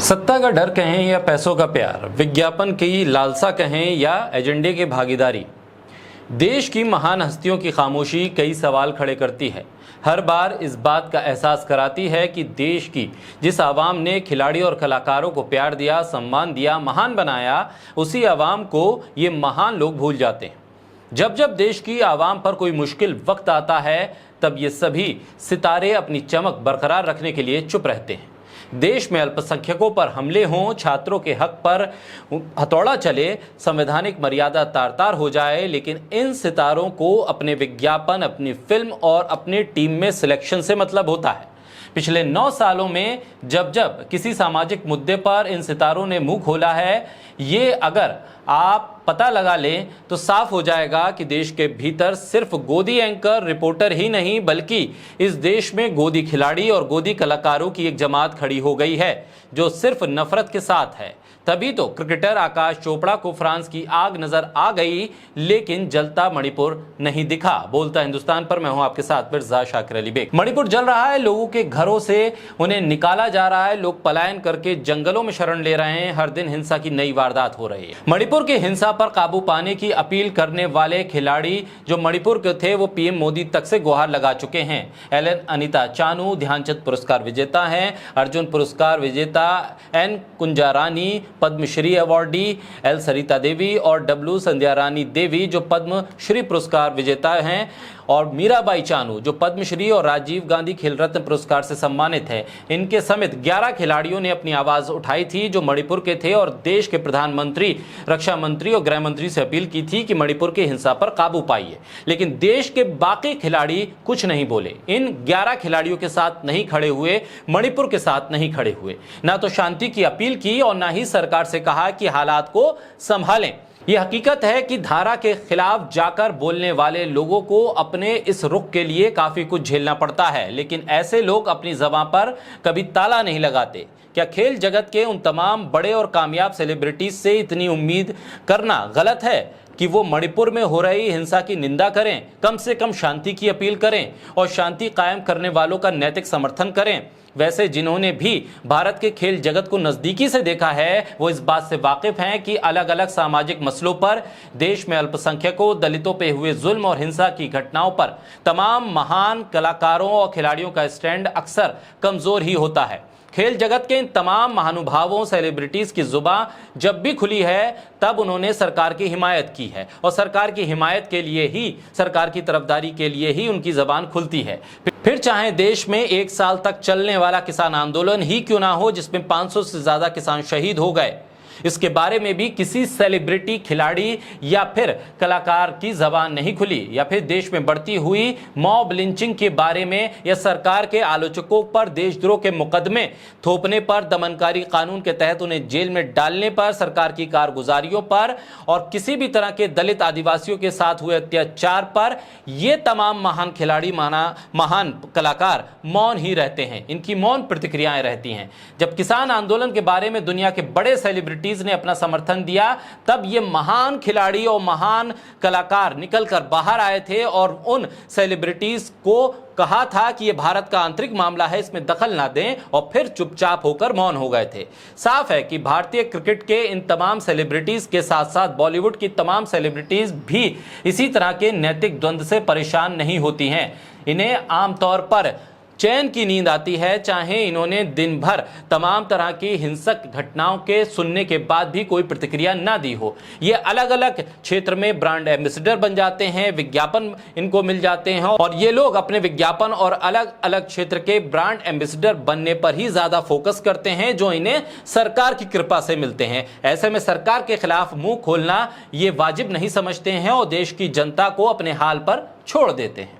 सत्ता का डर कहें या पैसों का प्यार, विज्ञापन की लालसा कहें या एजेंडे की भागीदारी, देश की महान हस्तियों की खामोशी कई सवाल खड़े करती है। हर बार इस बात का एहसास कराती है कि देश की जिस आवाम ने खिलाड़ी और कलाकारों को प्यार दिया, सम्मान दिया, महान बनाया, उसी आवाम को ये महान लोग भूल जाते हैं। जब जब देश की आवाम पर कोई मुश्किल वक्त आता है, तब ये सभी सितारे अपनी चमक बरकरार रखने के लिए चुप रहते हैं। देश में अल्पसंख्यकों पर हमले हों, छात्रों के हक पर हथौड़ा चले, संवैधानिक मर्यादा तार तार हो जाए, लेकिन इन सितारों को अपने विज्ञापन, अपनी फिल्म और अपनी टीम में सिलेक्शन से मतलब होता है। पिछले 9 सालों में जब जब किसी सामाजिक मुद्दे पर इन सितारों ने मुंह खोला है, ये अगर आप पता लगा लें तो साफ हो जाएगा कि देश के भीतर सिर्फ गोदी एंकर, रिपोर्टर ही नहीं, बल्कि इस देश में गोदी खिलाड़ी और गोदी कलाकारों की एक जमात खड़ी हो गई है जो सिर्फ नफरत के साथ है। तभी तो क्रिकेटर आकाश चोपड़ा को फ्रांस की आग नजर आ गई, लेकिन जलता मणिपुर नहीं दिखा। बोलता हिंदुस्तान पर मैं हूं आपके साथ मिर्जा शाकिर अली बेग। मणिपुर जल रहा है, लोगों के घरों से उन्हें निकाला जा रहा है, लोग पलायन करके जंगलों में शरण ले रहे हैं, हर दिन हिंसा की नई वारदात हो रही है। मणिपुर की हिंसा पर काबू पाने की अपील करने वाले खिलाड़ी जो मणिपुर के थे, वो पीएम मोदी तक से गुहार लगा चुके हैं। एलन अनीता चानू ध्यानचंद पुरस्कार विजेता हैं, अर्जुन पुरस्कार विजेता N Kunjarani Padmashri awardee, L Sarita Devi और डब्ल्यू संध्या रानी देवी जो पद्मश्री पुरस्कार विजेता हैं, और मीराबाई चानू जो पद्मश्री और राजीव गांधी खेल रत्न पुरस्कार से सम्मानित है। इनके समेत 11 खिलाड़ियों ने अपनी आवाज उठाई थी जो मणिपुर के थे और देश के प्रधानमंत्री, रक्षा मंत्री और गृह मंत्री से अपील की थी कि मणिपुर की हिंसा पर काबू पाइए। लेकिन देश के बाकी खिलाड़ी कुछ नहीं बोले। इन 11 खिलाड़ियों के साथ नहीं खड़े हुए, मणिपुर के साथ नहीं खड़े हुए, ना तो शांति की अपील की और ना ही सरकार से कहा कि हालात को संभालें। यह हकीकत है कि धारा के खिलाफ जाकर बोलने वाले लोगों को अपने इस रुख के लिए काफी कुछ झेलना पड़ता है, लेकिन ऐसे लोग अपनी ज़बान पर कभी ताला नहीं लगाते। क्या खेल जगत के उन तमाम बड़े और कामयाब सेलिब्रिटीज से इतनी उम्मीद करना गलत है कि वो मणिपुर में हो रही हिंसा की निंदा करें, कम से कम शांति की अपील करें और शांति कायम करने वालों का नैतिक समर्थन करें? वैसे जिन्होंने भी भारत के खेल जगत को नजदीकी से देखा है, वो इस बात से वाकिफ हैं कि अलग अलग सामाजिक मसलों पर, देश में अल्पसंख्यकों, दलितों पे हुए जुल्म और हिंसा की घटनाओं पर तमाम महान कलाकारों और खिलाड़ियों का स्टैंड अक्सर कमजोर ही होता है। खेल जगत के इन तमाम महानुभावों, सेलिब्रिटीज की जुबान जब भी खुली है, तब उन्होंने सरकार की हिमायत की है और सरकार की हिमायत के लिए ही, सरकार की तरफदारी के लिए ही उनकी जबान खुलती है। फिर चाहे देश में 1 साल तक चलने वाला किसान आंदोलन ही क्यों ना हो, जिसमें 500 से ज्यादा किसान शहीद हो गए, इसके बारे में भी किसी सेलिब्रिटी, खिलाड़ी या फिर कलाकार की जबान नहीं खुली। या फिर देश में बढ़ती हुई मॉब लिंचिंग के बारे में, या सरकार के आलोचकों पर देशद्रोह के मुकदमे थोपने पर, दमनकारी कानून के तहत उन्हें जेल में डालने पर, सरकार की कारगुजारियों पर और किसी भी तरह के दलित आदिवासियों के साथ हुए अत्याचार पर, ये तमाम महान खिलाड़ी, महान कलाकार मौन ही रहते हैं। इनकी मौन प्रतिक्रियाएं रहती हैं। जब किसान आंदोलन के बारे में दुनिया के बड़े सेलिब्रिटी ने अपना समर्थन दिया, तब ये महान खिलाड़ी और महान कलाकार निकलकर बाहर आए थे और उन सेलिब्रिटीज को कहा था कि ये भारत का आंतरिक मामला है, इसमें दखल ना दें, और फिर चुपचाप होकर मौन हो गए थे। साफ है कि भारतीय क्रिकेट के इन तमाम सेलिब्रिटीज के साथ साथ बॉलीवुड की तमाम सेलिब्रिटीज भी इसी तरह के नैतिक द्वंद्व से परेशान नहीं होती हैं। इन्हें आमतौर पर चैन की नींद आती है, चाहे इन्होंने दिन भर तमाम तरह की हिंसक घटनाओं के सुनने के बाद भी कोई प्रतिक्रिया ना दी हो। ये अलग अलग क्षेत्र में ब्रांड एम्बेसडर बन जाते हैं, विज्ञापन इनको मिल जाते हैं और ये लोग अपने विज्ञापन और अलग अलग क्षेत्र के ब्रांड एम्बेसडर बनने पर ही ज्यादा फोकस करते हैं, जो इन्हें सरकार की कृपा से मिलते हैं। ऐसे में सरकार के खिलाफ मुंह खोलना ये वाजिब नहीं समझते हैं और देश की जनता को अपने हाल पर छोड़ देते हैं।